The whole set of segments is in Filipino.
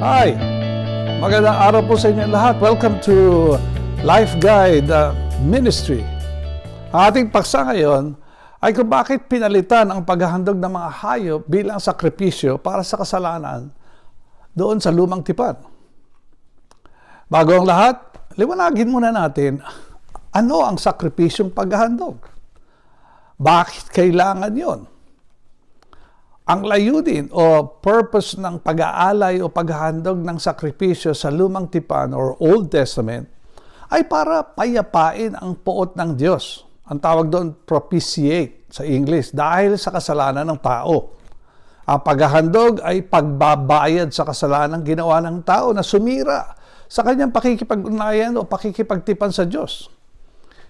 Hi! Magandang araw po sa inyo lahat. Welcome to Life Guide Ministry. Ang ating paksa ngayon ay kung bakit pinalitan ang paghahandog ng mga hayop bilang sakripisyo para sa kasalanan doon sa lumang tipan. Bago ang lahat, liwanagin muna natin ano ang sakripisyong paghahandog. Bakit kailangan yon? Ang layunin o purpose ng pag-aalay o paghahandog ng sakripisyo sa lumang tipan or Old Testament ay para payapain ang poot ng Diyos. Ang tawag doon propitiate sa English dahil sa kasalanan ng tao. Ang paghahandog ay pagbabayad sa kasalanan ginawa ng tao na sumira sa kanyang pakikipag-ugnayan o pakikipagtipan sa Diyos.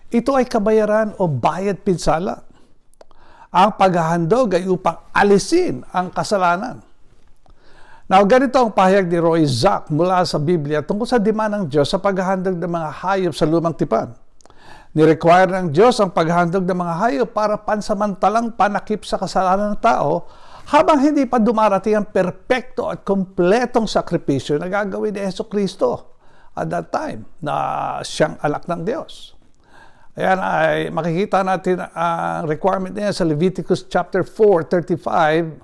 Ito ay kabayaran o bayad pinsala. Ang paghahandog ay upang alisin ang kasalanan. Now, ganito ang pahayag ni Roy Zack mula sa Biblia tungkol sa demand ng Diyos sa paghahandog ng mga hayop sa lumang tipan. Ni-require ng Diyos ang paghahandog ng mga hayop para pansamantalang panakip sa kasalanan ng tao habang hindi pa dumarating ang perpekto at kompletong sakripisyo na gagawin ni Jesucristo at that time na siyang anak ng Diyos. Ayan ay makikita natin ang requirement niya sa Leviticus chapter 4:35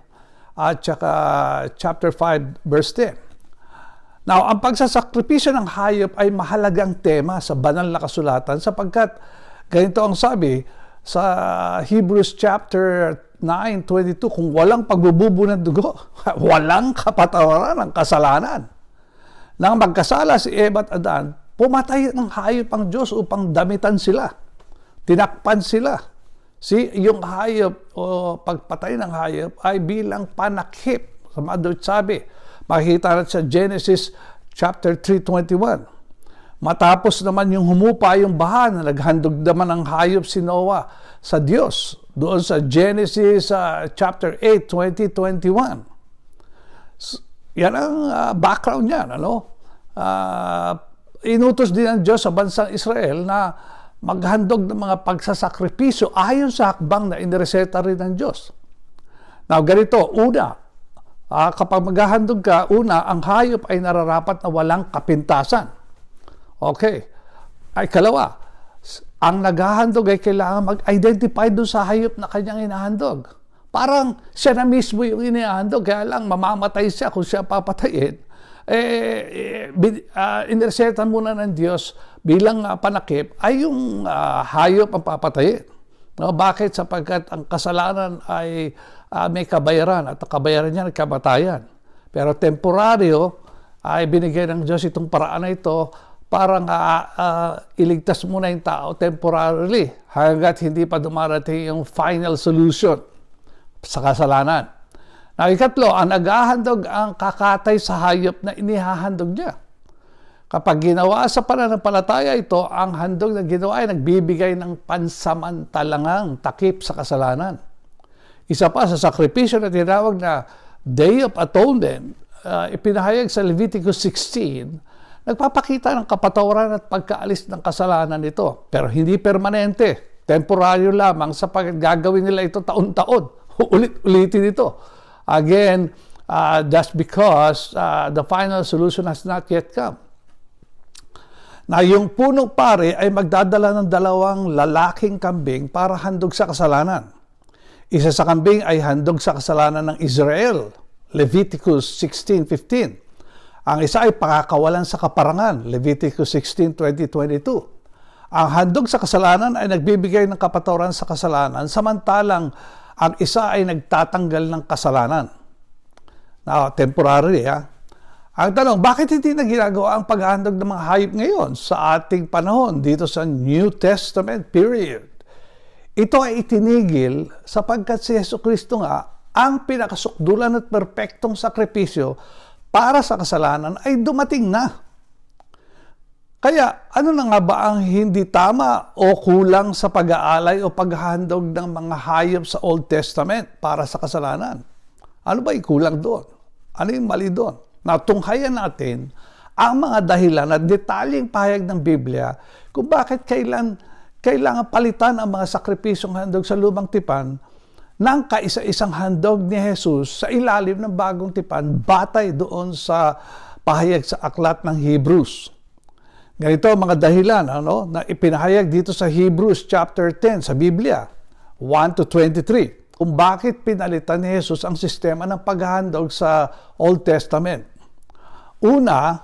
at saka chapter 5 verse 10. Now, ang pagsasakripisyo ng hayop ay mahalagang tema sa banal na kasulatan sapagkat ganito ang sabi sa Hebrews chapter 9:22, kung walang pagbububo ng dugo, walang kapatawaran ng kasalanan. Nang magkasala si Eva at Adan, pumatay ng hayop ang Diyos upang damitan sila. Tinakpan sila. Yung hayop o pagpatay ng hayop ay bilang panakip. Sa Madot sabi, makikita natin sa Genesis chapter 3:21. Matapos naman yung humupa yung baha na naghandog naman ng hayop si Noah sa Diyos. Doon sa Genesis chapter 8, 20-21. Yan ang background niyan. Inutos din ng Diyos sa bansang Israel na maghandog ng mga pagsasakripisyo ayon sa hakbang na inireseta rin ng Diyos. Now, ganito, una, kapag maghahandog ka, una, ang hayop ay nararapat na walang kapintasan. Okay. Ay, kalawa, ang naghahandog ay kailangan mag-identify doon sa hayop na kanyang inahandog. Parang siya na mismo yung inahandog, kaya lang mamamatay siya kung siya papatayin. Inireseta muna ng Diyos bilang panakip ay yung hayop ang papatayin. No? Bakit? Sapagkat ang kasalanan ay may kabayaran at ang kabayaran niya ay kamatayan. Pero temporaryo ay binigay ng Diyos itong paraan na ito para iligtas muna yung tao temporarily hanggat hindi pa dumarating yung final solution sa kasalanan. Now, ikatlo, ang naghahandog ang kakatay sa hayop na inihahandog niya. Kapag ginawa sa pananampalataya ito, ang handog na ginawa ay nagbibigay ng pansamantalangang takip sa kasalanan. Isa pa sa sakripisyo na tinawag na Day of Atonement, ipinahayag sa Leviticus 16, nagpapakita ng kapatawaran at pagkaalis ng kasalanan nito. Pero hindi permanente, temporaryo lamang sapagkat gagawin nila ito taon-taon. Ulit-ulitin ito. Again, just because the final solution has not yet come. Na yung punong pare ay magdadala ng 2 lalaking kambing para handog sa kasalanan. Isa sa kambing ay handog sa kasalanan ng Israel, Leviticus 16:15. Ang isa ay pakakawalan sa kaparangan, Leviticus 16:20-22. Ang handog sa kasalanan ay nagbibigay ng kapatawaran sa kasalanan, samantalang ang isa ay nagtatanggal ng kasalanan. Now, temporary, Ang tanong, bakit hindi na ginagawa ang paghahandog ng mga hayop ngayon sa ating panahon dito sa New Testament period? Ito ay itinigil sapagkat si Jesucristo nga ang pinakasukdulan at perpektong sakripisyo para sa kasalanan ay dumating na. Kaya ano na nga ba ang hindi tama o kulang sa pag-aalay o paghahandog ng mga hayop sa Old Testament para sa kasalanan? Ano ba yung kulang doon? Ano yung mali doon? Natunghayan natin ang mga dahilan at detalyeng pahayag ng Biblia kung bakit kailangan palitan ang mga sakripisyong handog sa lumang tipan ng kaisa-isang handog ni Jesus sa ilalim ng bagong tipan batay doon sa pahayag sa aklat ng Hebrews. Ganito ang mga dahilan na ipinahayag dito sa Hebrews chapter 10 sa Biblia, 1 to 23, kung bakit pinalitan ni Jesus ang sistema ng paghahandog sa Old Testament. Una,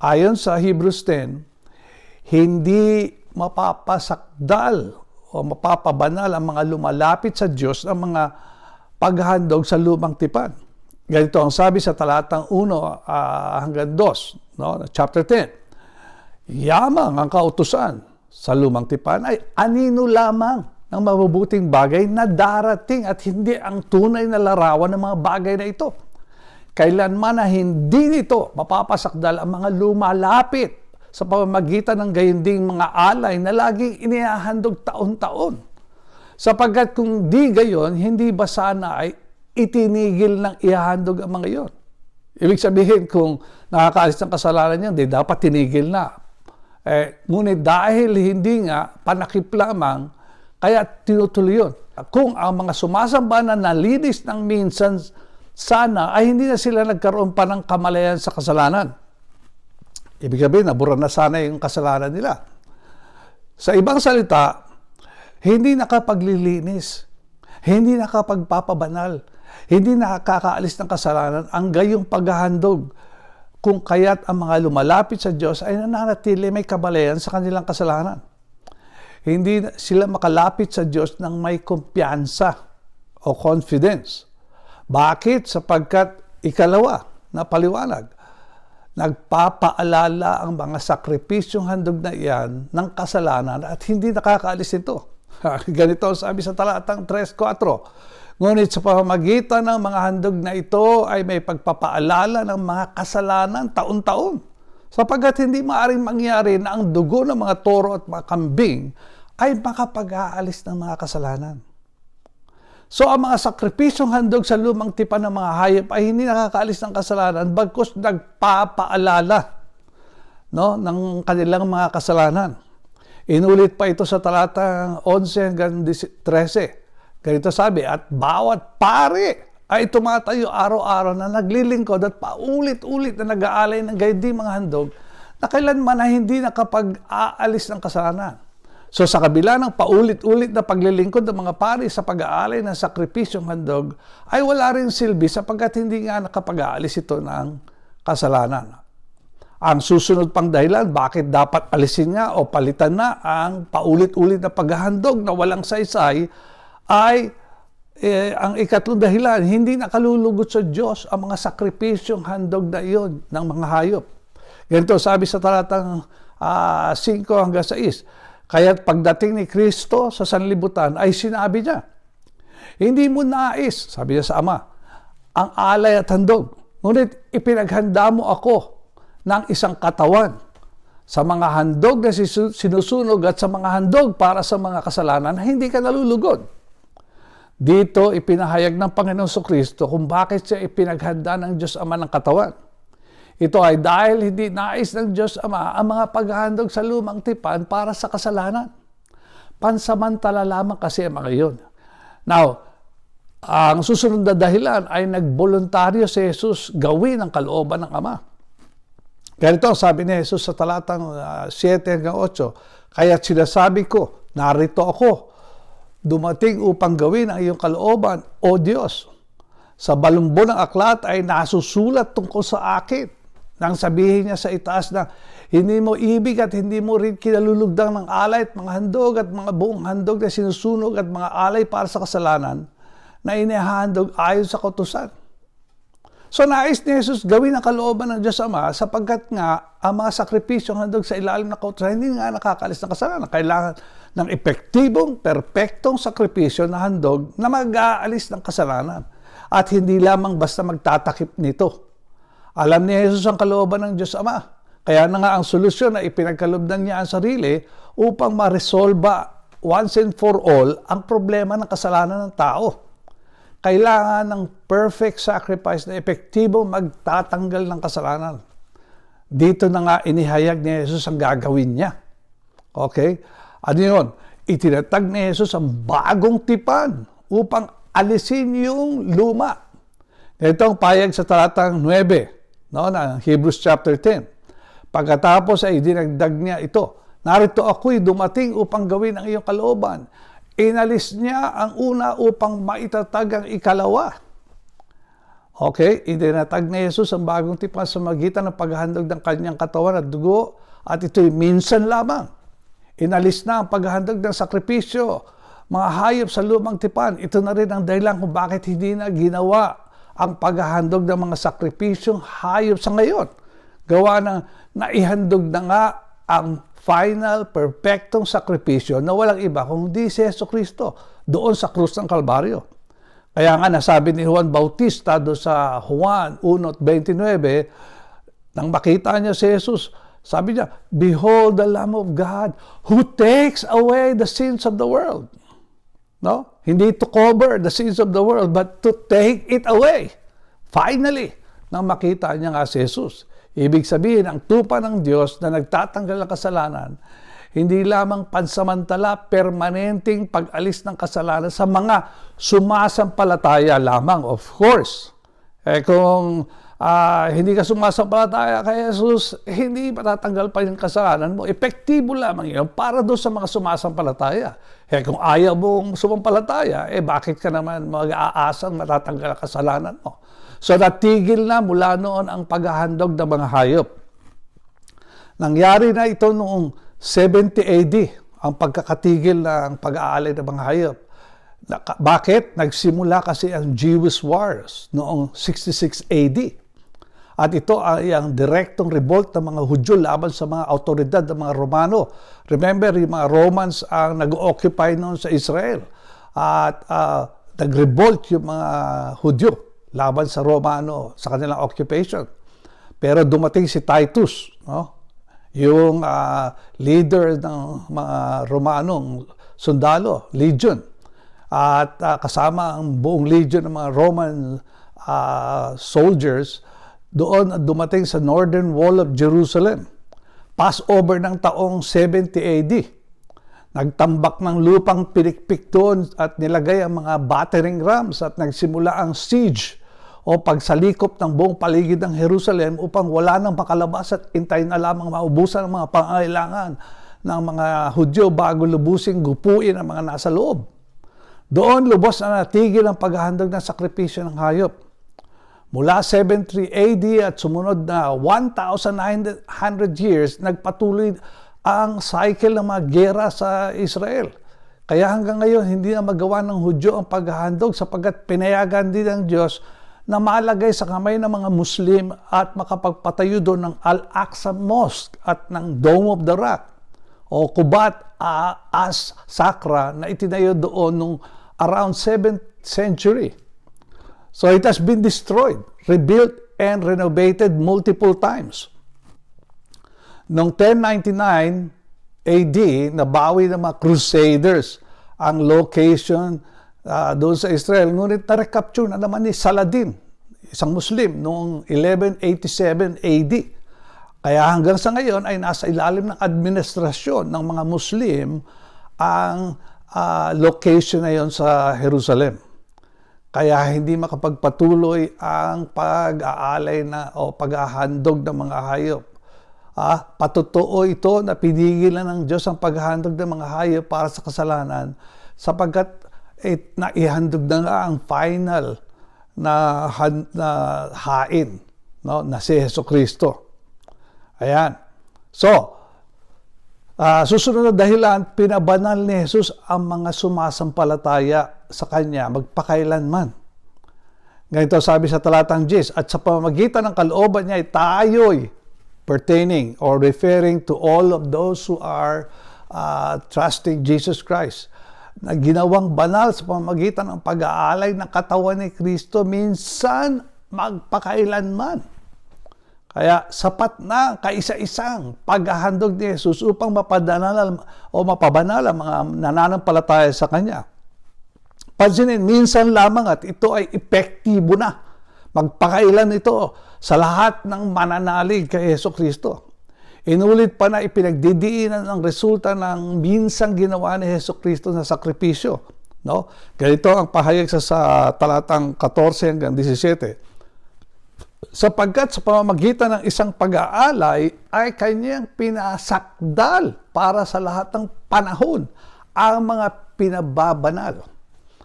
ayon sa Hebrews 10, hindi mapapasakdal o mapapabanal ang mga lumalapit sa Diyos ng mga paghahandog sa lumang tipan. Ganito ang sabi sa talatang 1 hanggang 2, chapter 10. Yamang ang kautusan sa lumang tipan ay anino lamang ng mabubuting bagay na darating at hindi ang tunay na larawan ng mga bagay na ito. Kailanman na hindi nito mapapasakdal ang mga lumalapit sa pamamagitan ng gayunding mga alay na laging inihahandog taon-taon. Sapagkat kung di gayon, hindi ba sana ay itinigil ng ihahandog ang mga iyon? Ibig sabihin, kung nakakaalis ng kasalanan yan, di dapat tinigil na. Ngunit dahil hindi nga panakip lamang, kaya tinutuloy yun. Kung ang mga sumasamba na nalinis ng minsan, sana ay hindi na sila nagkaroon pa ng kamalayan sa kasalanan. Ibig sabihin, nabura na sana yung kasalanan nila. Sa ibang salita, hindi nakapaglilinis, hindi nakapagpapabanal, hindi nakakaalis ng kasalanan ang gayong paghahandog, kung kaya't ang mga lumalapit sa Diyos ay nananatili may kabalayan sa kanilang kasalanan. Hindi sila makalapit sa Diyos ng may kumpiyansa o confidence. Bakit? Sapagkat ikalawa na paliwanag, nagpapaalala ang mga sakripisyong handog na iyan ng kasalanan at hindi nakakaalis ito. Ganito sabi sa talatang 3:4. Ngunit sa pamamagitan ng mga handog na ito ay may pagpapaalala ng mga kasalanan taon-taon. Sapagkat hindi maaaring mangyari na ang dugo ng mga toro at mga kambing ay makapag-aalis ng mga kasalanan. So ang mga sakripisyong handog sa lumang tipan ng mga hayop ay hindi nakakaalis ng kasalanan bagkus nagpapaalala ng kanilang mga kasalanan. Inulit pa ito sa talatang 11 hanggang 13. Ganito sabi, at bawat pare ay tumatayo araw-araw na naglilingkod at paulit-ulit na nag-aalay ng gayunding mga handog na kailanman na hindi nakapag-aalis ng kasalanan. So sa kabila ng paulit-ulit na paglilingkod ng mga pare sa pag-aalay ng sakripisyong handog, ay wala rin silbi sapagkat hindi nga nakapag-aalis ito ng kasalanan. Ang susunod pang dahilan, bakit dapat alisin nga o palitan na ang paulit-ulit na paghahandog na walang saysay, ay ang ikatlong dahilan, hindi nakalulugot sa Diyos ang mga sakripisyong handog na iyon ng mga hayop. Ganito sabi sa talatang 5 hanggang 6, kaya't pagdating ni Kristo sa sanlibutan ay sinabi niya, hindi mo nais, sabi niya sa Ama, ang alay at handog, ngunit ipinaghanda mo ako ng isang katawan sa mga handog na sinusunog at sa mga handog para sa mga kasalanan na hindi ka nalulugod. Dito ipinahayag ng Panginoong Kristo kung bakit siya ipinaghanda ng Diyos Ama ng katawan. Ito ay dahil hindi nais ng Diyos Ama ang mga paghahandog sa lumang tipan para sa kasalanan. Pansamantala lamang kasi ang mga iyon. Now, ang susunod na dahilan ay nagboluntaryo si Jesus gawin ang kalooban ng Ama. Ganito sabi ni Jesus sa talatang 7 hanggang 8, kaya't sinasabi ko, narito ako, dumating upang gawin ang iyong kalooban, O Diyos. Sa balumbo ng aklat ay nasusulat tungkol sa akin. Nang sabihin niya sa itaas na, hindi mo ibig at hindi mo rin kinalulugdang ng alay at mga handog at mga buong handog na sinusunog at mga alay para sa kasalanan na inihahandog ayon sa kautusan. So nais ni Jesus gawin ang kalooban ng Diyos Ama sapagkat nga ang mga sakripisyong handog sa ilalim ng kautusan hindi nga nakakalis ng kasalanan. Kailangan ng epektibong, perpektong sakripisyo na handog na mag-aalis ng kasalanan at hindi lamang basta magtatakip nito. Alam ni Jesus ang kalooban ng Diyos Ama. Kaya na nga ang solusyon na ipinagkaloob niya ang sarili upang ma-resolba once and for all ang problema ng kasalanan ng tao. Kailangan ng perfect sacrifice na epektibong magtatanggal ng kasalanan. Dito na nga inihayag ni Jesus ang gagawin niya. Okay? Ano yun? Itinatag ni Jesus ang bagong tipan upang alisin yung luma. Ito ang payag sa talatang 9 no, na Hebrews chapter 10. Pagkatapos ay dinagdag niya ito, narito ako'y dumating upang gawin ang iyong kalooban. Inalis niya ang una upang maitatag ang ikalawa. Okay, idinatag ni Jesus ang bagong tipan sa magitan ng paghahandog ng kanyang katawan at dugo, at ito'y minsan lamang. Inalis na ang paghahandog ng sakripisyo, mga hayop sa lumang tipan. Ito na rin ang dahilan kung bakit hindi na ginawa ang paghahandog ng mga sakripisyong hayop sa ngayon. Gawa ng naihandog na nga ang final, perfectong sakripisyo na walang iba kundi si Jesucristo doon sa krus ng Kalbaryo. Kaya nga nasabi ni Juan Bautista doon sa Juan 1:29, nang makita niya si Jesus, sabi niya, "Behold the Lamb of God who takes away the sins of the world." No? Hindi to cover the sins of the world, but to take it away. Finally, nang makita niya nga si Jesus. Ibig sabihin, ang tupa ng Diyos na nagtatanggal ng kasalanan, hindi lamang pansamantala, permanenteng pag-alis ng kasalanan sa mga sumasampalataya lamang, of course. Kung hindi ka sumasampalataya kay Jesus, hindi matatanggal pa yung kasalanan mo. Epektibo lamang yun para doon sa mga sumasampalataya. Kung ayaw mong sumampalataya, bakit ka naman mag-aasang matatanggal ang kasalanan mo? So natigil na mula noon ang paghahandog ng mga hayop. Nangyari na ito noong 70 AD, ang pagkakatigil ng pag-aalay ng mga hayop. Bakit? Nagsimula kasi ang Jewish Wars noong 66 AD. At ito ay ang direktong revolt ng mga Hudyo laban sa mga autoridad ng mga Romano. Remember, yung mga Romans ang nag-occupy noon sa Israel. At nag-revolt yung mga Hudyo laban sa Romano sa kanilang occupation. Pero dumating si Titus, no? Yung leader ng mga Romanong sundalo, legion. At kasama ang buong legion ng mga Roman soldiers, doon dumating sa northern wall of Jerusalem. Passover ng taong 70 AD. Nagtambak ng lupang pinikpik doon at nilagay ang mga battering rams at nagsimula ang siege o pagsalikop ng buong paligid ng Jerusalem upang wala nang makalabas at intayin na lamang maubusan ang mga pangangailangan ng mga Hudyo bago lubusing gupuin ang mga nasa loob. Doon lubos na natigil ang paghahandog ng sakripisyo ng hayop. Mula 73 AD at sumunod na 1,900 years, nagpatuloy ang cycle ng mga gera sa Israel. Kaya hanggang ngayon, hindi na magawa ng Hudyo ang paghahandog sapagkat pinayagan din ng Diyos na malagay sa kamay ng mga Muslim at makapagpatayo doon ng Al-Aqsa Mosque at ng Dome of the Rock o Qubat as Sakra na itinayo doon nung around 7th century. So it has been destroyed, rebuilt, and renovated multiple times. Noong 1099 AD, nabawi ng mga Crusaders ang location doon sa Israel. Ngunit na-recapture na naman ni Saladin, isang Muslim, noong 1187 AD. Kaya hanggang sa ngayon ay nasa ilalim ng administrasyon ng mga Muslim ang location na yon sa Jerusalem. Kaya hindi makapagpatuloy ang pag-aalay o paghahandog ng mga hayop. Patotoo ito na pinigilan ng Diyos ang paghahandog ng mga hayop para sa kasalanan sapagkat naihandog na nga ang final na hain, no, na si Jesucristo. Ayan. So, susunod na dahilan, pinabanal ni Jesus ang mga sumasampalataya sa Kanya magpakailanman. Ganito sabi sa talatang 10, at sa pamamagitan ng kalooban niya ay tayo'y pertaining or referring to all of those who are trusting Jesus Christ, na ginawang banal sa pamamagitan ng pag-aalay ng katawan ni Kristo minsan magpakailanman. Kaya sapat na kaisa-isang paghahandog ni Jesus upang mapabanal ang mga nananampalataya sa Kanya. Pansinin, minsan lamang at ito ay epektibo na. Magpakailan ito sa lahat ng mananalig kay Jesucristo. Inulit pa na ipinagdidiinan ang resulta ng minsang ginawa ni Jesucristo na sakripisyo. No? Ganito ang pahayag sa talatang 14 hanggang 17. sapagkat sa pamamagitan ng isang pag-aalay ay kanyang pinasakdal para sa lahat ng panahon ang mga pinababanal.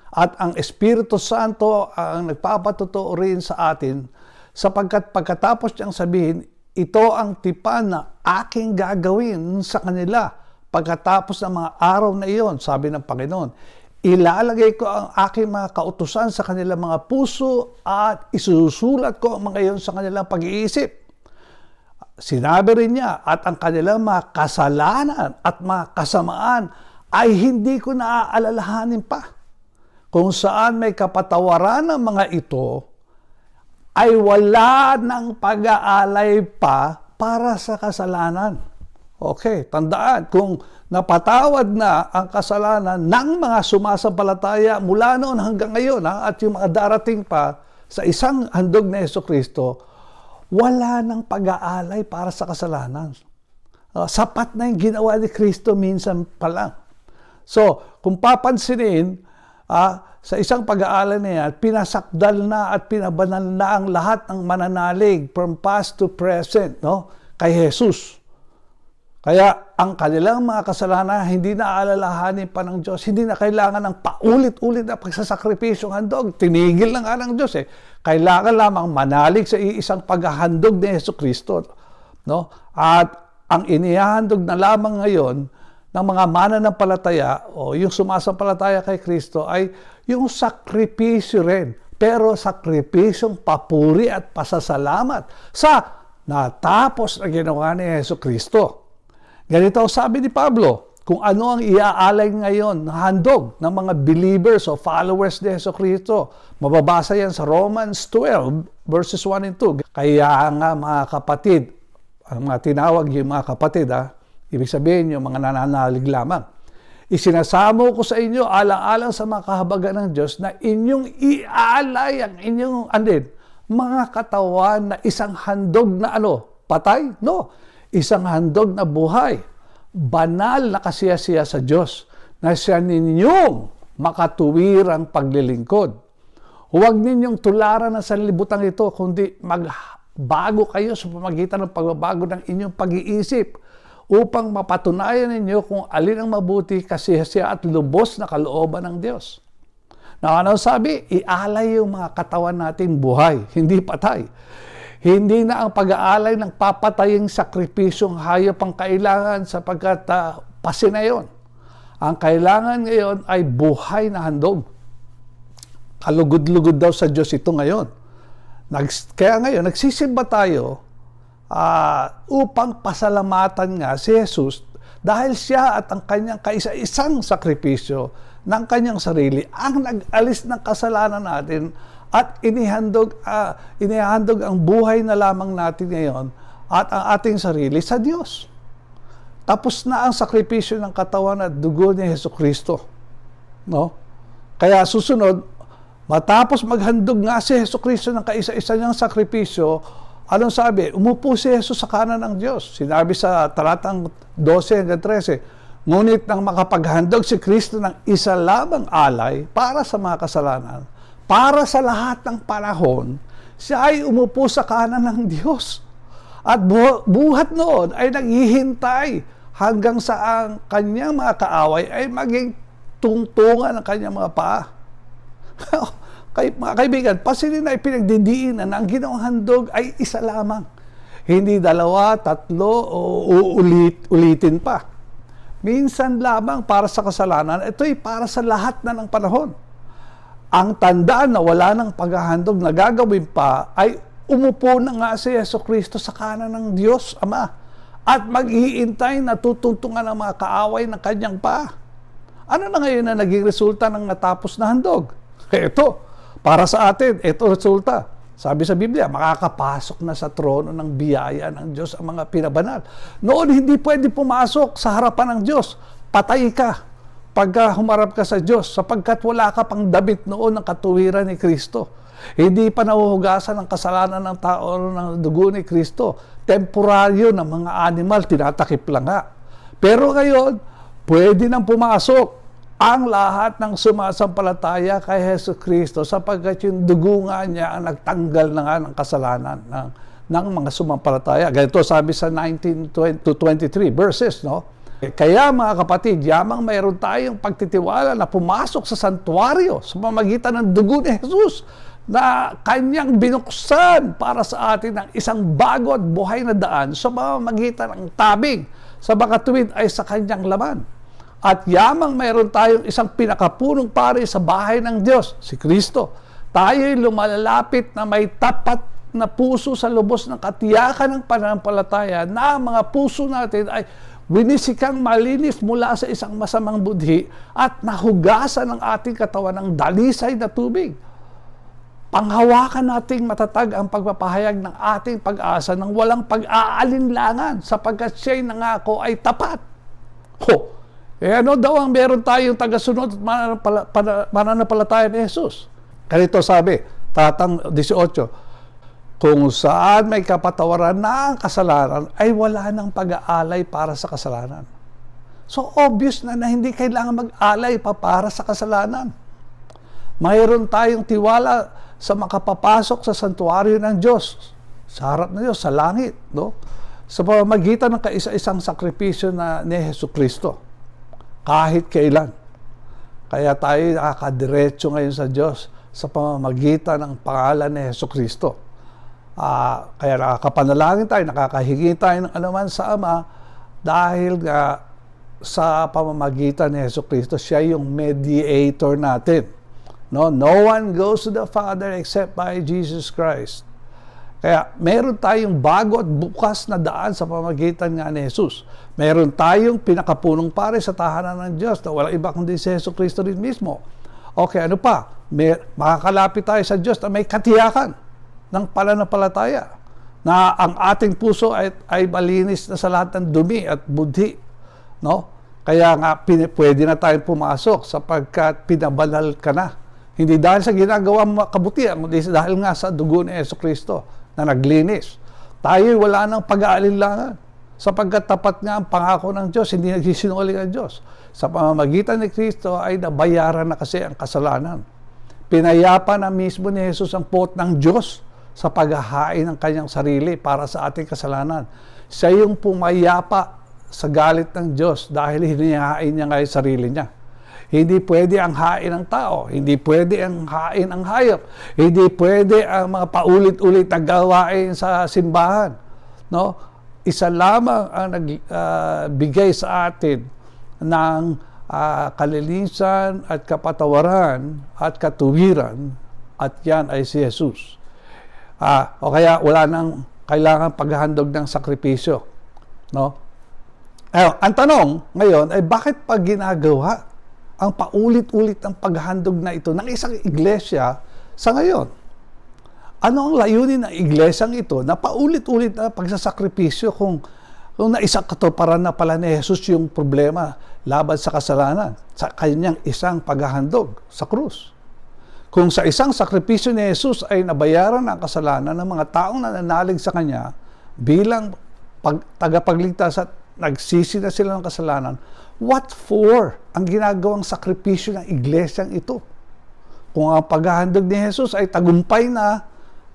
At ang Espiritu Santo ang nagpapatotoo rin sa atin sapagkat pagkatapos niyang sabihin, ito ang tipan na aking gagawin sa kanila pagkatapos ng mga araw na iyon, sabi ng Panginoon. Ilalagay ko ang aking mga kautusan sa kanilang mga puso at isusulat ko ang mga iyon sa kanilang pag-iisip. Sinabi rin niya, at ang kanilang mga kasalanan at mga kasamaan ay hindi ko naaalalahanin pa. Kung saan may kapatawaran ng mga ito, ay wala ng pag-aalay pa para sa kasalanan. Okay, tandaan, kung napatawad na ang kasalanan ng mga sumasampalataya mula noon hanggang ngayon, at yung mga darating pa sa isang handog na Jesucristo, wala ng pag-aalay para sa kasalanan. Sapat na yung ginawa ni Kristo minsan pa lang. So, kung papansinin, sa isang pag-aalay na yan, pinasakdal na at pinabanal na ang lahat ng mananalig from past to present, no? Kay Jesus. Kaya ang kanilang mga kasalanan hindi na aalalahanin pa ng Diyos. Hindi na kailangan ng paulit-ulit na pagsasakripisyong handog. Tinigil na nga ng Diyos eh. Kailangan lamang manalig sa isang paghahandog ni Jesucristo. No? At ang inihahandog na lamang ngayon ng mga mananampalataya o yung sumasampalataya kay Kristo ay yung sakripisyo rin. Pero sakripisyong papuri at pasasalamat sa natapos na ginawa ni Jesucristo. Ganito sabi ni Pablo, kung ano ang iaalay ngayon na handog ng mga believers o followers ni Jesucristo. Mababasa yan sa Romans 12, verses 1 and 2. Kaya nga mga kapatid, ang mga tinawag yung mga kapatid, ibig sabihin yung mga nananalig lamang. Isinasamo ko sa inyo alang-alang sa mga kahabagan ng Diyos na inyong iaalay ang inyong mga katawan na isang handog na patay? No. Isang handog na buhay, banal na kasiyasiya sa Diyos, na siya ninyong makatuwirang paglilingkod. Huwag ninyong tularan ng sanlibutan ito, kundi magbago kayo sa pamagitan ng pagbabago ng inyong pag-iisip upang mapatunayan ninyo kung alin ang mabuti, kasiyasiya at lubos na kalooban ng Diyos. Na ano sabi? Ialay yung mga katawan natin buhay, hindi patay. Hindi na ang pag-aalay ng papataying sakripisyong hayop ang kailangan sapagkat pasin na yun. Ang kailangan ngayon ay buhay na handog. Kalugod-lugod daw sa Diyos ito ngayon. Kaya ngayon, nagsisimba tayo upang pasalamatan nga si Jesus dahil siya at ang kanyang kaisa-isang sakripisyo ng kanyang sarili ang nag-alis ng kasalanan natin at inihandog ang buhay na lamang natin ngayon at ang ating sarili sa Diyos. Tapos na ang sakripisyo ng katawan at dugo ni Jesucristo. No? Kaya susunod, matapos maghandog nga si Jesucristo ng kaisa-isa niyang sakripisyo, anong sabi? Umupo si Jesus sa kanan ng Diyos. Sinabi sa talatang 12 hanggang 13, ngunit nang makapaghandog si Kristo ng isa lamang alay para sa mga kasalanan, para sa lahat ng panahon, siya ay umupo sa kanan ng Diyos. At buhat noon ay naghihintay hanggang sa ang kanyang mga kaaway ay maging tungtungan ng kanyang mga paa. Mga kaibigan, pasilin na ipinagdidiinan na ang ginawang handog ay isa lamang. Hindi dalawa, tatlo, o ulitin pa. Minsan lamang para sa kasalanan, ito ay para sa lahat na ng panahon. Ang tandaan na wala ng paghahandog na gagawin pa ay umupo na nga si Jesucristo sa kanan ng Diyos Ama at mag-iintay na tutuntungan ng mga kaaway ng kanyang paa. Ano na ngayon na naging resulta ng natapos na handog? Ito, para sa atin, ito resulta. Sabi sa Biblia, makakapasok na sa trono ng biyaya ng Diyos ang mga pinabanal. Noon, hindi pwede pumasok sa harapan ng Diyos. Patay ka pagka humarap ka sa Diyos, sapagkat wala ka pang damit noon ng katuwiran ni Kristo. Hindi pa nahuhugasan ng kasalanan ng tao ng dugo ni Kristo. Temporaryo ng mga animal, tinatakip lang nga. Pero ngayon, pwede nang pumasok ang lahat ng sumasampalataya kay Hesus Kristo sapagkat yung dugo nga niya ang nagtanggal na nga ng kasalanan ng mga sumampalataya. Ganito sabi sa 19-23 verses, no? Kaya mga kapatid, yamang mayroon tayong pagtitiwala na pumasok sa santuario sa pamamagitan ng dugo ni Jesus na kanyang binuksan para sa atin ng isang bago at buhay na daan sa pamamagitan ng tabing sa makatuwid ay sa kanyang laman. At yamang mayroon tayong isang pinakapunong pari sa bahay ng Diyos, si Kristo. Tayo'y lumalalapit na may tapat na puso sa lubos ng katiyakan ng pananampalataya na ang mga puso natin ay winisikang malinis mula sa isang masamang budhi at nahugasan ng ating katawan ng dalisay na tubig. Panghawakan nating matatag ang pagpapahayag ng ating pag-asa ng walang pag-aalinlangan sapagkat siya'y nangako ay tapat. Ano daw ang meron tayong tagasunod at mananampalataya ni Jesus? Ganito sabi, Tatang 18, kung saan may kapatawaran na ang kasalanan, ay wala nang pag-aalay para sa kasalanan. So obvious na hindi kailangan mag-alay pa para sa kasalanan. Mayroon tayong tiwala sa makapapasok sa santuario ng Diyos, sa harap ng Diyos, sa langit, no? Sa pamamagitan ng kaisa-isang sakripisyo na ni Jesucristo. Kahit kailan. Kaya tayo nakakadiretso ngayon sa Diyos sa pamamagitan ng pangalan ni Jesucristo. Kaya nakakapanalangin tayo, nakakahingi tayo ng anuman sa Ama dahil sa pamamagitan ni Jesucristo, siya yung mediator natin. No one goes to the Father except by Jesus Christ. Kaya meron tayong bago at bukas na daan sa pamamagitan nga ni Jesus. Meron tayong pinakapunong pare sa tahanan ng Diyos na walang iba kundi si Jesucristo rin mismo. Okay, ano pa? Makakalapit tayo sa Diyos na may katiyakan ng pananampalataya na ang ating puso ay malinis na sa lahat ng dumi at budhi. No? Kaya nga pwede na tayong pumasok sapagkat pinabanal ka na. Hindi dahil sa ginagawa mo kabutihan, kundi dahil nga sa dugo ni Jesucristo na naglinis. Tayo'y wala nang pag-aalinlangan sapagkat tapat nga ang pangako ng Diyos, hindi nagsisinungaling ang Diyos. Sa pamamagitan ni Kristo ay nabayaran na kasi ang kasalanan. Pinayapa na mismo ni Jesus ang puot ng Diyos sa paghahain ng kanyang sarili para sa ating kasalanan. Siya yung pumayapa sa galit ng Diyos dahil hinihain niya nga yung sarili niya. Hindi pwede ang hain ng tao, hindi pwede ang hain ng hayop, hindi pwede ang mga paulit-ulit na gawain sa simbahan. No? Isa lamang ang nagbigay sa atin ng kalinisan at kapatawaran at katuwiran at yan ay si Jesus. O kaya wala nang kailangan paghahandog ng sakripisyo. No? Ang tanong ngayon ay bakit pa ginagawa ang paulit-ulit ng paghandog na ito ng isang iglesia sa ngayon? Ano ang layunin ng iglesyang ito na paulit-ulit na pagsasakripisyo kung naisakatuparan na pala ni Jesus yung problema laban sa kasalanan sa kanyang isang paghahandog sa krus? Kung sa isang sakripisyo ni Jesus ay nabayaran ang kasalanan ng mga taong nananalig sa kanya bilang tagapagligtas at nagsisi na sila ng kasalanan, what for ang ginagawang sakripisyo ng iglesyang ito? Kung ang paghahandog ni Jesus ay tagumpay na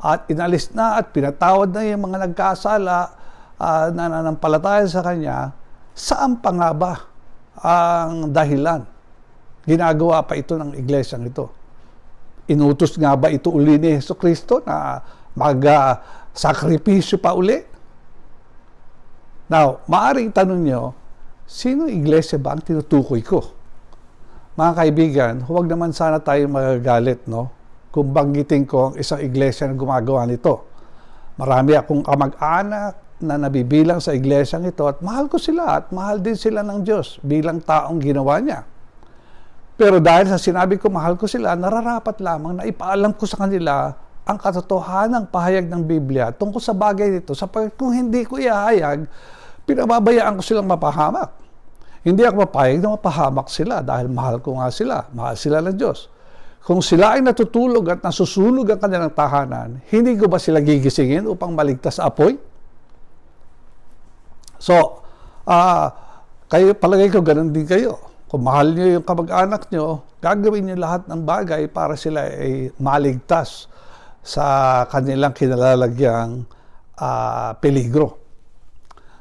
at inalis na at pinatawad na yung mga nagkasala na nanampalataya sa Kanya, saan pa nga ba ang dahilan? Ginagawa pa ito ng iglesyang ito. Inutos nga ba ito uli ni Jesucristo na mag-sakripisyo pa uli? Now, maaring tanong nyo, sino iglesia ba ang tinutukoy ko? Mga kaibigan, huwag naman sana tayong magagalit, no? Kung banggitin ko ang isang iglesia na gumagawa nito. Marami akong kamag-anak na nabibilang sa iglesyang ito at mahal ko sila at mahal din sila ng Diyos bilang taong ginawa niya. Pero dahil sa sinabi ko mahal ko sila, nararapat lamang na ipaalam ko sa kanila ang katotohanang pahayag ng Biblia tungkol sa bagay nito. Sapagkat kung hindi ko ihahayag, pinababayaan ko silang mapahamak. Hindi ako mapayag na mapahamak sila dahil mahal ko nga sila. Mahal sila ng Diyos. Kung sila ay natutulog at nasusunog ang kanilang tahanan, hindi ko ba sila gigisingin upang maligtas sa apoy? So, palagay ko ganun din kayo. Kung mahal niyo yung kamag-anak niyo, gagawin niyo lahat ng bagay para sila ay maligtas sa kanilang kinalalagyang peligro.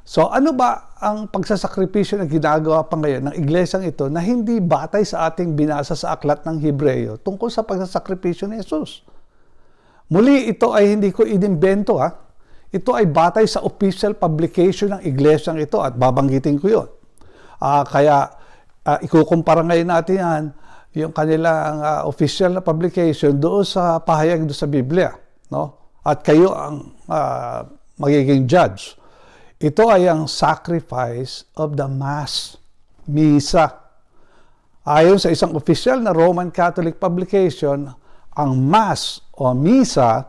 So ano ba ang pagsasakripisyo na ginagawa pa ngayon ng iglesyang ito na hindi batay sa ating binasa sa aklat ng Hebreo tungkol sa pagsasakripisyo ni Jesus? Muli, ito ay hindi ko inimbento ha. Ito ay batay sa official publication ng iglesyang ito at babanggitin ko yun. Kaya ikukumpara ngayon natin yan, yung kanilang official na publication doon sa pahayag doon sa Biblia. No? At kayo ang magiging judge. Ito ay ang sacrifice of the Mass, Misa. Ayon sa isang official na Roman Catholic publication, ang Mass o Misa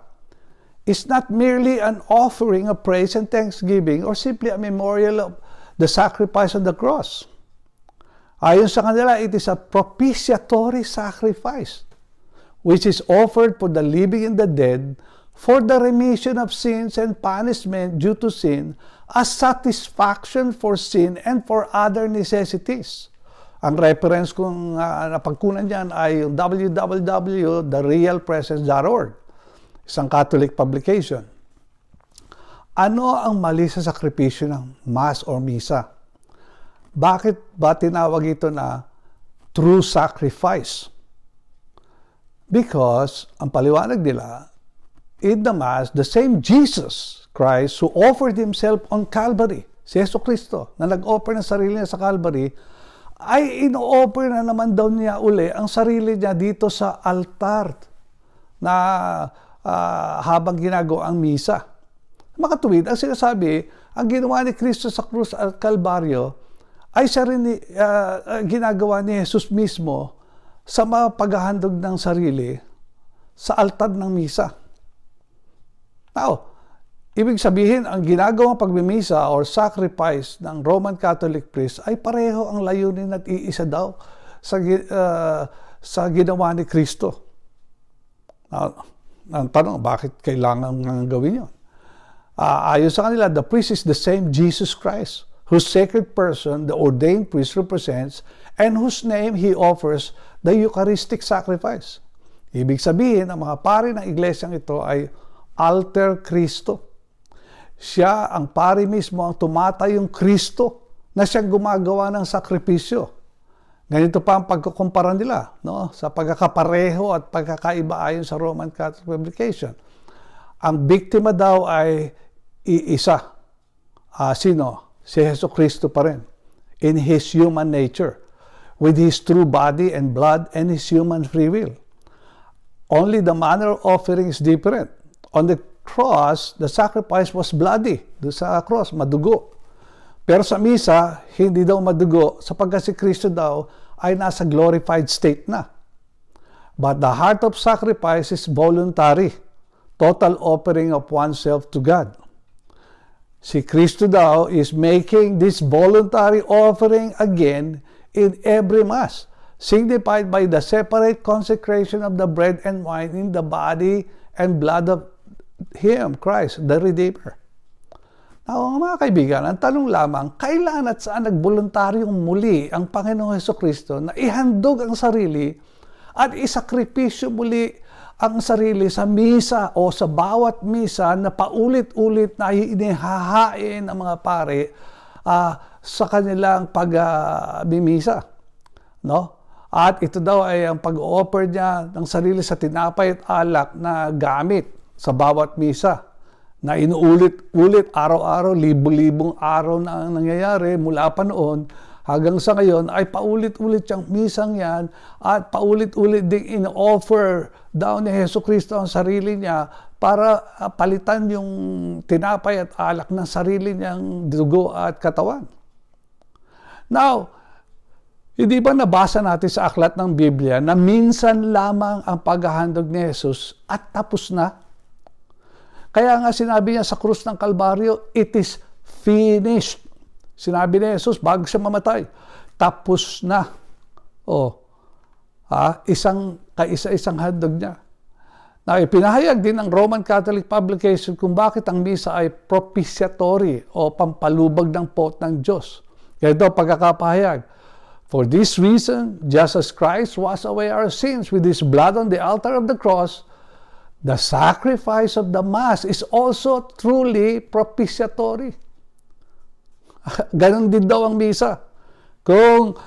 is not merely an offering of praise and thanksgiving or simply a memorial of the sacrifice on the cross. Ayon sa kanila, it is a propitiatory sacrifice which is offered for the living and the dead for the remission of sins and punishment due to sin as satisfaction for sin and for other necessities. Ang reference kong napagkunan dyan ay yung www.therealpresence.org, isang Catholic publication. Ano ang mali sa sakripisyo ng Mass or Misa? Bakit ba tinawag ito na true sacrifice? Because, ang paliwanag nila, in the Mass, the same Jesus Christ who offered Himself on Calvary, si Yesu Cristo, na nag-offer ng sarili niya sa Calvary, ay ino-offer na naman daw niya uli ang sarili niya dito sa altar na habang ginagawa ang misa. Makatuwid, ang sinasabi, ang ginawa ni Cristo sa krus at Kalbaryo ay siya rin ginagawa ni Jesus mismo sa mga paghahandog ng sarili sa altar ng misa. Now, ibig sabihin, ang ginagawang pagmimisa or sacrifice ng Roman Catholic priest ay pareho ang layunin at iisa daw sa ginawa ni Cristo. Now, ang tanong, bakit kailangan gawin yun? Ayon sa kanila, the priest is the same Jesus Christ, whose sacred person the ordained priest represents and whose name he offers the Eucharistic sacrifice. Ibig sabihin, ang mga pari ng iglesyang ito ay alter Cristo. Siya ang pari mismo ang tumatayong Kristo na siyang gumagawa ng sakripisyo. Ganito pa ang pagkukumpara nila, no? Sa pagkakapareho at pagkakaiba ayon sa Roman Catholic publication. Ang biktima daw ay iisa. Sino? Si Yesu Cristo pa rin. In His human nature. With His true body and blood and His human free will. Only the manner of offering is different. On the cross, the sacrifice was bloody. Doon sa cross, madugo. Pero sa misa, hindi daw madugo sapagkat si Kristo daw ay nasa glorified state na. But the heart of sacrifice is voluntary. Total offering of oneself to God. Si Kristo daw is making this voluntary offering again in every Mass, signified by the separate consecration of the bread and wine in the body and blood of Him, Christ, the Redeemer. Now, mga kaibigan, ang tanong lamang, kailan at saan nagboluntaryong muli ang Panginoong Hesukristo na ihandog ang sarili at isakripisyo muli ang sarili sa misa o sa bawat misa na paulit-ulit na inihahain ng mga pare sa kanilang pagmimisa. No? At ito daw ay ang pag-offer niya ng sarili sa tinapay at alak na gamit sa bawat misa na inuulit-ulit araw-araw, libo-libong araw na ang nangyayari mula pa noon hanggang sa ngayon ay paulit-ulit yung misang yan at paulit-ulit ding in-offer daw ni Jesucristo ang sarili niya para palitan yung tinapay at alak ng sarili niyang dugo at katawan. Now, hindi ba nabasa natin sa aklat ng Biblia na minsan lamang ang paghahandog ni Jesus at tapos na? Kaya nga sinabi niya sa krus ng Kalbaryo, it is finished. Sinabi ni Jesus bago siya mamatay, tapos na. Kaisa-isang handog niya. Na ipinahayag din ng Roman Catholic publication kung bakit ang misa ay propitiatory o pampalubag ng pot ng Diyos. Kaya ito pagkakapahayag. For this reason, just as Christ washed away our sins with His blood on the altar of the cross, the sacrifice of the Mass is also truly propitiatory. Ganon din daw ang misa. Kung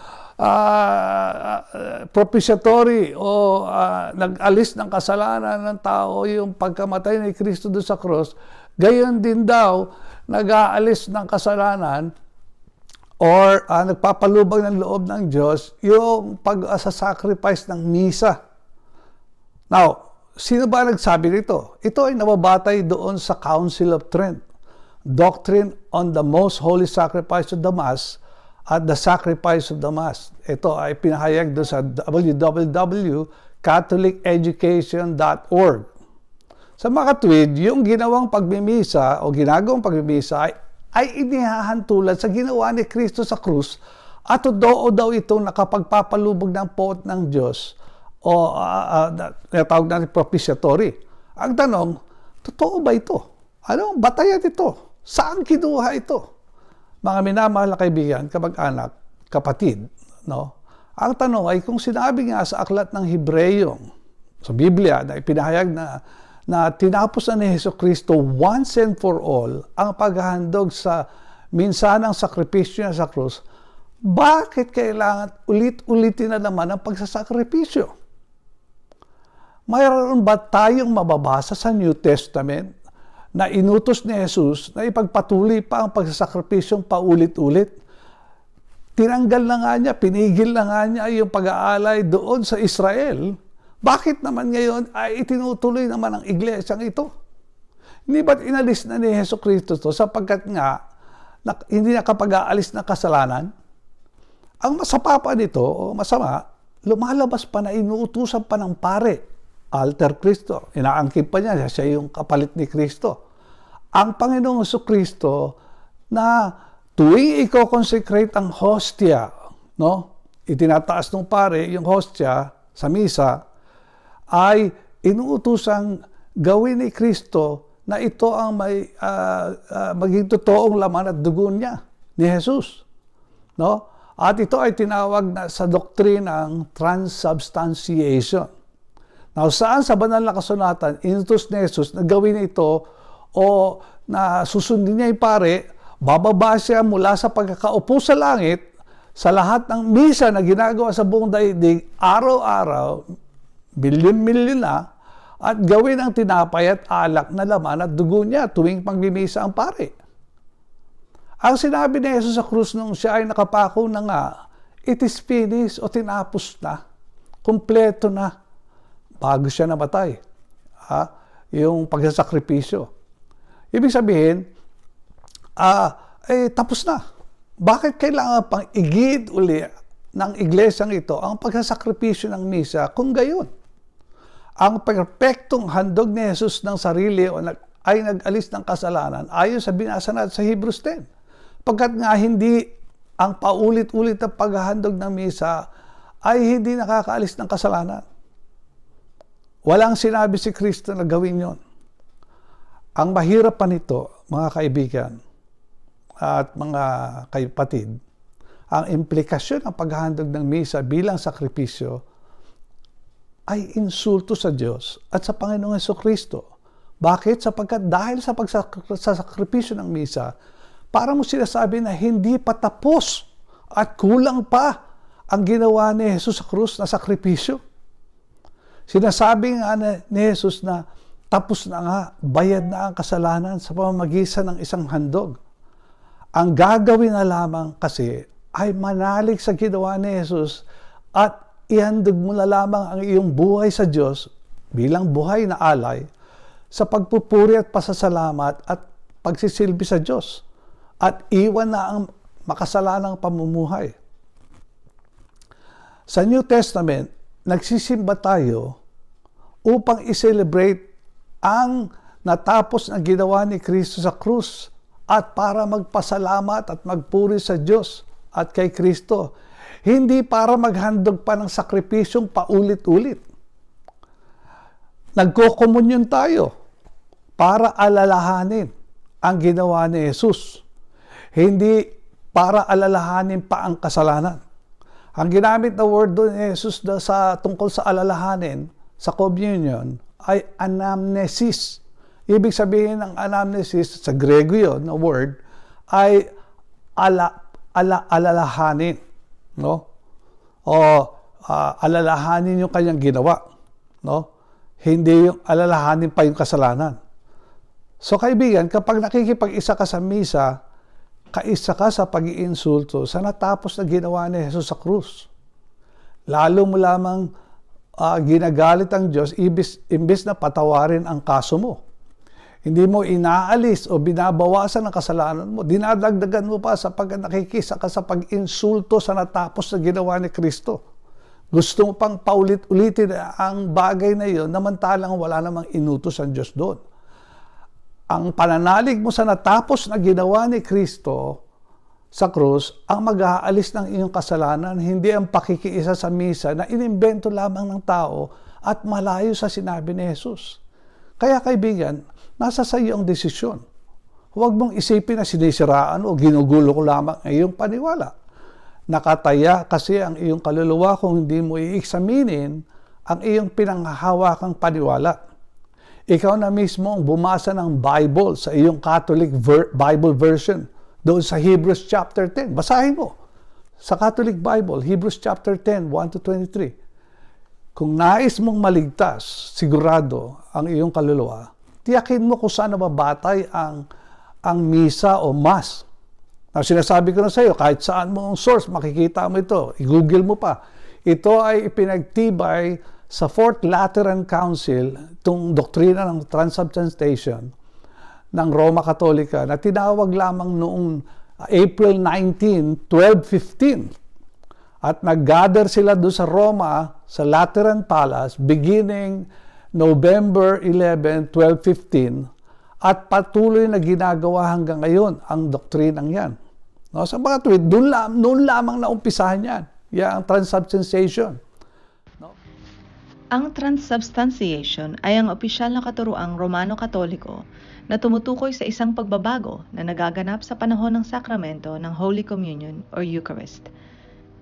propitiatory o nag-alis ng kasalanan ng tao yung pagkamatay ni Kristo doon sa cross, gayon din daw nag-aalis ng kasalanan or nagpapalubag ng loob ng Diyos yung pag-sacrifice ng misa. Now, sino ba nagsabi nito? Ito ay nababatay doon sa Council of Trent, Doctrine on the Most Holy Sacrifice of the Mass at the Sacrifice of the Mass. Ito ay pinahayag doon sa www.catholiceducation.org. Sa mga katwid, yung ginawang pagmimisa o ginagawang pagmimisa ay inihahantulad sa ginawa ni Kristo sa krus at totoo daw itong nakapagpapalubog ng poot ng Diyos o natawag natin propitiatory. Ang tanong, totoo ba ito? Ano ang batayan ito? Saan kinuha ito? Mga minamahal na kaibigan, kamag-anak, kapatid, no? Ang tanong ay kung sinabi nga sa aklat ng Hebreyong, sa Biblia, na ipinahayag na tinapos na ni Jesucristo once and for all ang paghahandog sa minsanang sakripisyo niya sa krus, bakit kailangan ulit-ulitin na naman ang pagsasakripisyo? Mayroon ba tayong mababasa sa New Testament na inutos ni Jesus na ipagpatuloy pa ang pagsasakripisyong paulit-ulit? Tinanggal na nga niya, pinigil na nga niya yung pag-aalay doon sa Israel. Bakit naman ngayon ay itinutuloy naman ang iglesyang ito? Hindi ba't inalis na ni Jesucristo to sapagkat nga hindi nakapag-aalis ng kasalanan? Ang masapa pa nito, o masama, lumalabas pa na inuutusan pa ng pare, alter Cristo. Inaangkin pa niya, siya yung kapalit ni Kristo. Ang Panginoong Jesucristo na tuwing i-consecrate ang hostia, no? Itinataas ng pare yung hostia sa misa, ay inuutusang gawin ni Kristo na ito ang maging totoong laman at dugo niya, ni Jesus. No? At ito ay tinawag na sa doktrinang transubstantiation. Now, saan sa banal na kasulatan, inutos ni Jesus na gawin ito o na susundin niya yung pare, bababa siya mula sa pagkakaupo sa langit sa lahat ng misa na ginagawa sa buong daigdig, araw-araw, milyon-milyon na, at gawin ang tinapay at alak na laman at dugo niya tuwing pagmimisa ang pare. Ang sinabi ni Jesus sa krus nung siya ay nakapako na nga, it is finished o tinapos na, kumpleto na, bago siya namatay. Yung pagsasakripisyo. Ibig sabihin, tapos na. Bakit kailangan pang igid uli ng iglesyang ito ang pagsasakripisyo ng misa kung gayon? Ang perpektong handog ni Jesus ng sarili ay nag-alis ng kasalanan ayon sa binasa natin sa Hebrews 10. Pagkat nga hindi ang paulit-ulit na paghahandog ng misa ay hindi nakakaalis ng kasalanan. Walang sinabi si Kristo na gawin yon. Ang mahirap pa nito, mga kaibigan at mga kapatid, ang implikasyon ng paghahandog ng misa bilang sakripisyo ay insulto sa Diyos at sa Panginoong Jesucristo. Bakit? Sapagkat dahil sa pagsasakripisyo ng misa, para mo sinasabi na hindi pa tapos at kulang pa ang ginawa ni Jesus sa krus na sakripisyo. Sinasabi nga ni Jesus na tapos na nga, bayad na ang kasalanan sa pamamagitan ng isang handog. Ang gagawin na lamang kasi ay manalig sa ginawa ni Jesus at ihandog mo na lamang ang iyong buhay sa Diyos bilang buhay na alay sa pagpupuri at pasasalamat at pagsisilbi sa Diyos at iwan na ang makasalanang pamumuhay. Sa New Testament, nagsisimba tayo upang i-celebrate ang natapos na ginawa ni Kristo sa krus at para magpasalamat at magpuri sa Diyos at kay Kristo. Hindi para maghandog pa ng sakripisyong paulit-ulit. Nagko-komunyon tayo para alalahanin ang ginawa ni Jesus. Hindi para alalahanin pa ang kasalanan. Ang ginamit na word doon ni Jesus tungkol sa alalahanin, sa communion, ay anamnesis. Ibig sabihin ng anamnesis, sa Grego yun, na word, ay alalahanin. No? O alalahanin yung kanyang ginawa. No? Hindi yung alalahanin pa yung kasalanan. So kaibigan, kapag nakikipag-isa ka sa misa, kaisa ka sa pag-iinsulto sa natapos na ginawa ni Jesus sa krus. Lalo mo lamang ginagalit ang Diyos imbes na patawarin ang kaso mo. Hindi mo inaalis o binabawasan ang kasalanan mo. Dinadagdagan mo pa sa nakikisa ka sa pag-insulto sa natapos na ginawa ni Kristo. Gusto mo pang paulit-ulitin ang bagay na iyon, namantalang wala namang inutos ang Diyos doon. Ang pananalig mo sa natapos na ginawa ni Kristo sa krus ang mag-aalis ng iyong kasalanan, hindi ang pakikiisa sa misa na inimbento lamang ng tao at malayo sa sinabi ni Jesus. Kaya kaibigan, nasa sa iyo ang desisyon. Huwag mong isipin na sinisiraan o ginugulo ko lamang ang iyong paniwala. Nakataya kasi ang iyong kaluluwa kung hindi mo i-examinin ang iyong pinanghahawakang paniwala. Ikaw na mismo ang bumasa ng Bible sa iyong Catholic Bible version doon sa Hebrews chapter 10. Basahin mo sa Catholic Bible, Hebrews chapter 10, 1-23. Kung nais mong maligtas, sigurado ang iyong kaluluwa, tiyakin mo kung saan nababatay ang misa o mass. Now, sinasabi ko na sa iyo, kahit saan mo ang source, makikita mo ito. I-google mo pa. Ito ay ipinagtibay sa Fourth Lateran Council, itong doktrina ng Transubstantiation ng Roma Katolika na tinawag lamang noong April 19, 1215. At nag-gather sila doon sa Roma, sa Lateran Palace, beginning November 11, 1215, at patuloy na ginagawa hanggang ngayon ang doktrinang yan. No, sa mga tuwid, noon lamang naumpisahan yan. Yan ang Transubstantiation. Ang transubstantiation ay ang opisyal na katuroang Romano-Katoliko na tumutukoy sa isang pagbabago na nagaganap sa panahon ng sakramento ng Holy Communion or Eucharist.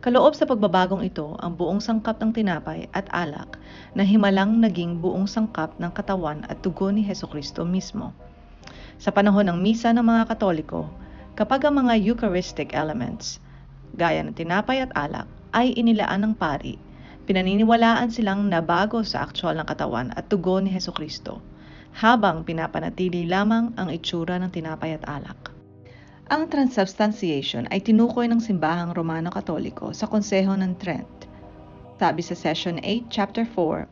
Kaloob sa pagbabagong ito ang buong sangkap ng tinapay at alak na himalang naging buong sangkap ng katawan at dugo ni Hesukristo mismo. Sa panahon ng misa ng mga Katoliko, kapag ang mga Eucharistic elements, gaya ng tinapay at alak, ay inilaan ng pari, pinaniniwalaan silang nabago sa aktwal ng katawan at dugo ni Hesukristo, habang pinapanatili lamang ang itsura ng tinapay at alak. Ang transubstantiation ay tinukoy ng simbahang Romano-Katoliko sa Konseho ng Trent. Sabi sa Session 8, Chapter 4,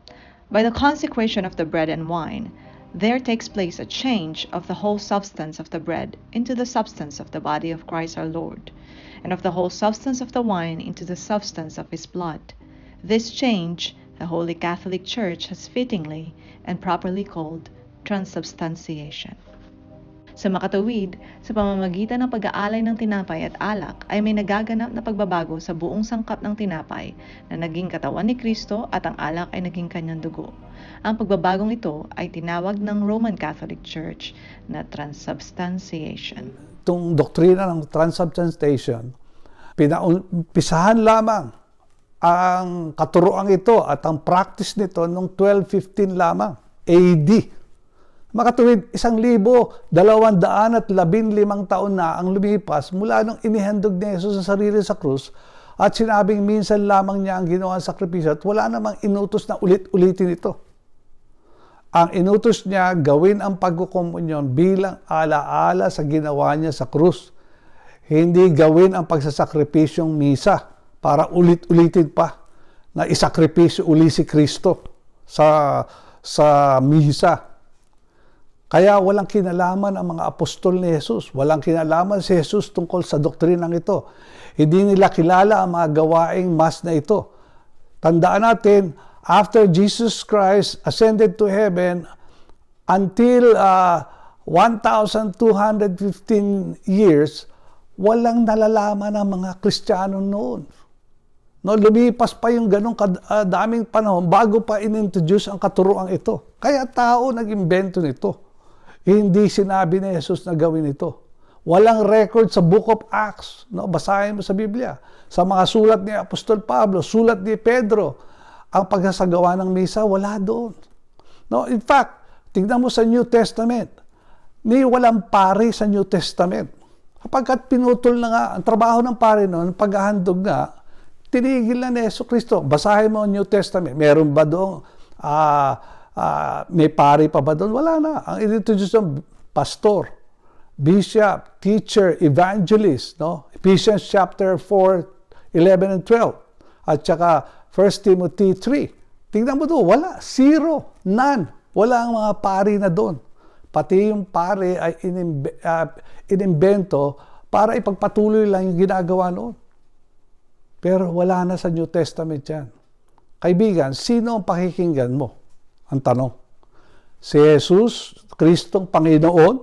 "By the consecration of the bread and wine, there takes place a change of the whole substance of the bread into the substance of the body of Christ our Lord, and of the whole substance of the wine into the substance of His blood. This change, the Holy Catholic Church has fittingly and properly called transubstantiation." Sa makatuwid, sa pamamagitan ng pag-aalay ng tinapay at alak ay may nagaganap na pagbabago sa buong sangkap ng tinapay na naging katawan ni Kristo at ang alak ay naging kanyang dugo. Ang pagbabagong ito ay tinawag ng Roman Catholic Church na transubstantiation. Itong doktrina ng transubstantiation, pinaupisahan lamang ang katuroang ito at ang practice nito noong 1215 lamang, AD. Makatuwid, 1,215 taon na ang lumipas mula nung inihandog ni Jesus sa sarili sa krus at sinabing minsan lamang niya ang ginawa ang sakripisyo at wala namang inutos na ulit-ulitin ito. Ang inutos niya gawin ang pagkukomunyon bilang alaala sa ginawa niya sa krus. Hindi gawin ang pagsasakripisyong misa para ulit-ulitin pa na isakripisyo uli si Kristo sa misa. Kaya walang kinalaman ang mga apostol ni Jesus. Walang kinalaman si Jesus tungkol sa doktrinang ito. Hindi nila kilala ang mga gawaing mas na ito. Tandaan natin, after Jesus Christ ascended to heaven, until 1,215 years, walang nalalaman ang mga Kristiyano noon. No, lumipas pa yung ganong daming panahon bago pa inintroduce ang katuroang ito. Kaya tao nag-imbento nito. Hindi sinabi ni Jesus na gawin ito. Walang record sa Book of Acts. No? Basahin mo sa Biblia. Sa mga sulat ni Apostol Pablo, sulat ni Pedro, ang pagsasagawa ng misa, wala doon. No? In fact, tingnan mo sa New Testament, walang pari sa New Testament. Kapagkat pinutol na nga, ang trabaho ng pari noon, paghahandog na, tinigil na ni Jesucristo. Basahin mo ang New Testament. Meron ba doon? May pari pa ba doon? Wala na. Ang inintroduce ng pastor, bishop, teacher, evangelist, no? Ephesians chapter 4, 11 and 12. At saka 1 Timothy 3. Tingnan mo doon, wala. Zero. None. Wala ang mga pari na doon. Pati yung pari ay inimbento para ipagpatuloy lang yung ginagawa noon. Pero wala na sa New Testament yan. Kaibigan, sino ang pakikinggan mo? Ang tanong. Si Jesus, Kristong Panginoon,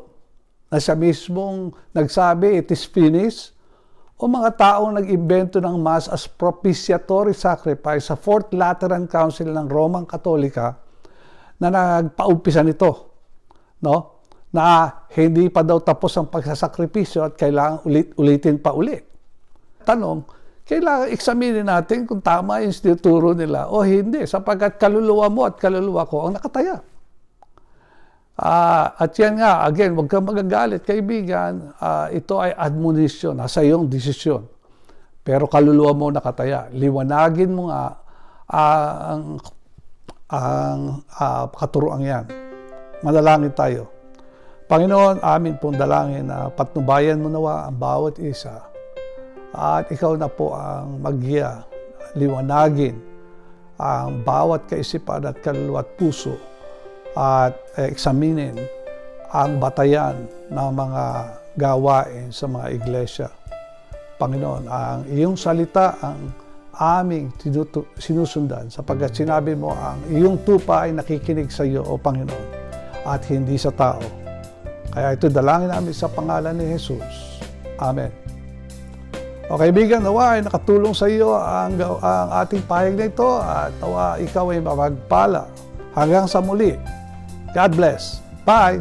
na siya mismong nagsabi, it is finished, o mga taong nag-imbento ng Mass as propitiatory sacrifice sa Fourth Lateran Council ng Roman Katolika na nagpaumpisa nito, no? Na hindi pa daw tapos ang pagsasakripisyo at kailangan ulitin pa ulit. Tanong, kailangan examinin natin kung tama yung tinuturo nila o hindi, sapagkat kaluluwa mo at kaluluwa ko ang nakataya. At yan nga, again, huwag kang magagalit, kaibigan, ito ay admonition, nasa iyong desisyon. Pero kaluluwa mo nakataya. Liwanagin mo nga ang katuruan yan. Manalangin tayo. Panginoon, amin pong dalangin na patnubayan mo nawa ang bawat isa. At ikaw na po ang maggiya, liwanagin ang bawat kaisipan at kaluluwa at puso at eksaminin ang batayan ng mga gawain sa mga iglesia. Panginoon, ang iyong salita ang aming sinusundan sapagkat sinabi mo ang iyong tupa ay nakikinig sa iyo, O Panginoon, at hindi sa tao. Kaya ito dalangin namin sa pangalan ni Jesus. Amen. O kaibigan, nawa ay nakatulong sa iyo ang ating pahayag na ito at nawa ikaw ay mapagpala. Hanggang sa muli. God bless. Bye!